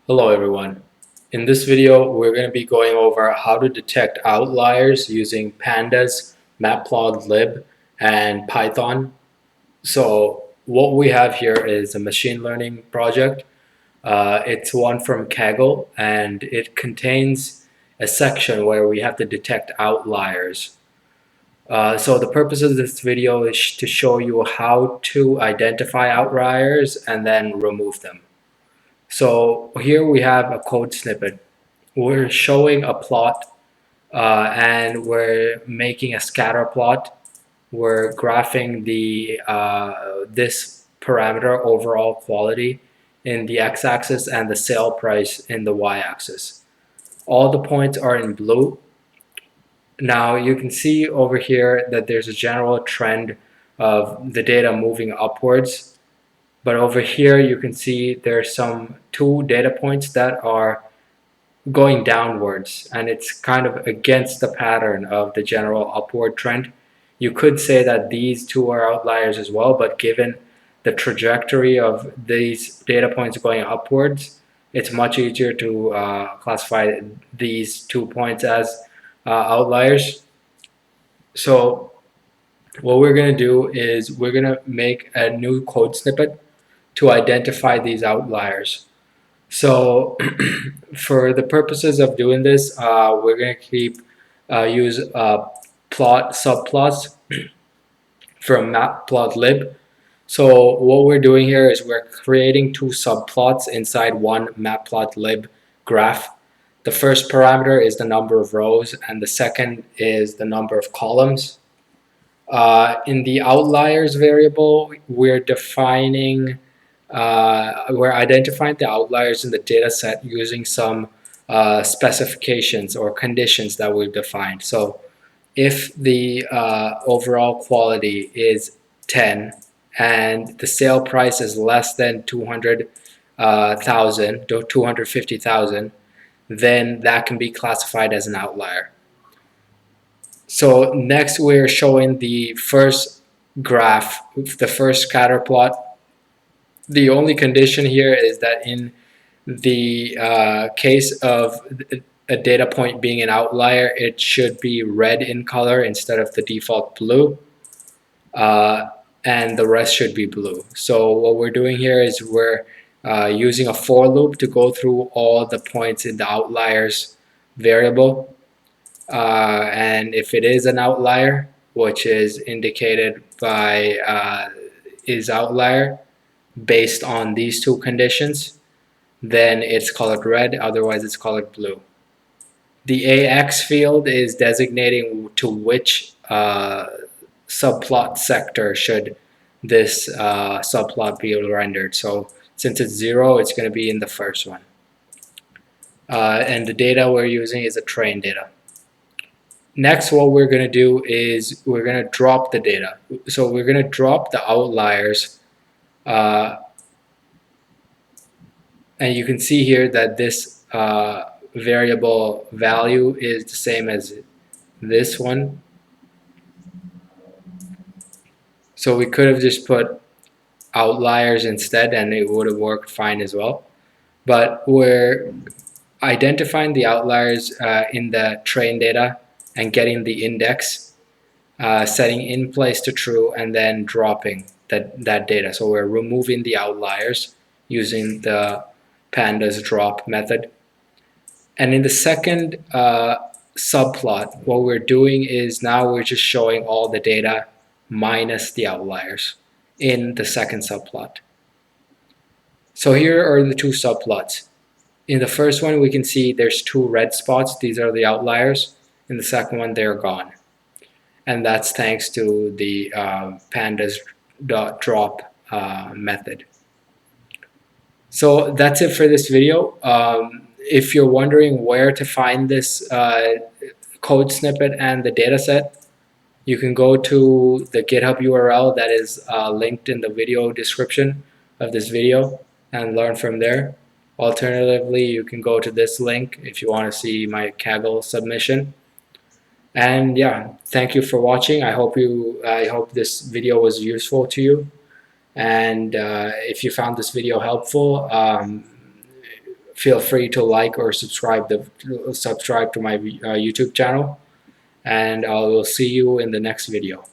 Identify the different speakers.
Speaker 1: Hello everyone. In this video, we're going to be going over how to detect outliers using Pandas, Matplotlib, and Python. So what we have here is a machine learning project. It's one from Kaggle, and it contains a section where we have to detect outliers. So the purpose of this video is to show you how to identify outliers and then remove them. So here we have a code snippet. We're showing a plot and we're making a scatter plot. We're graphing the this parameter overall quality in the x-axis and the sale price in the y-axis. All the points are in blue. Now you can see over here that there's a general trend of the data moving upwards. But over here you can see there's some two data points that are going downwards, and it's kind of against the pattern of the general upward trend. You could say that these two are outliers as well, but given the trajectory of these data points going upwards, it's much easier to classify these 2 points as outliers. So what we're going to do is we're going to make a new code snippet to identify these outliers. So for the purposes of doing this, we're going to use plot subplots from Matplotlib. So what we're doing here is we're creating two subplots inside one Matplotlib graph. The first parameter is the number of rows, and the second is the number of columns. In the outliers variable, we're identifying the outliers in the data set using some specifications or conditions that we've defined. So if the overall quality is 10 and the sale price is less than 200,000 to 250,000, then that can be classified as an outlier. So next we're showing the first graph, the first scatter plot. The only condition here is that in the case of a data point being an outlier, it should be red in color instead of the default blue, and the rest should be blue. So what we're doing here is we're using a for loop to go through all the points in the outliers variable. And if it is an outlier, which is indicated by is outlier based on these two conditions, then it's colored red, otherwise it's colored blue. The AX field is designating to which subplot sector should this subplot be rendered. So since it's 0, it's going to be in the first one. And the data we're using is a train data. Next, what we're going to do is we're going to drop the data. So we're going to drop the outliers. And you can see here that this variable value is the same as this one. So we could have just put outliers instead and it would have worked fine as well. But we're identifying the outliers in the train data and getting the index, setting in place to true, and then dropping that data. So we're removing the outliers using the pandas drop method. And in the second subplot, what we're doing is now we're just showing all the data minus the outliers in the second subplot. So here are the two subplots. In the first one, we can see there's two red spots. These are the outliers. In the second one, they're gone. And that's thanks to the pandas drop method. So that's it for this video. If you're wondering where to find this code snippet and the dataset, you can go to the GitHub URL that is linked in the video description of this video and learn from there. Alternatively, you can go to this link if you want to see my Kaggle submission. And yeah, thank you for watching. I hope this video was useful to you. And if you found this video helpful, feel free to like or subscribe to my YouTube channel, and I will see you in the next video.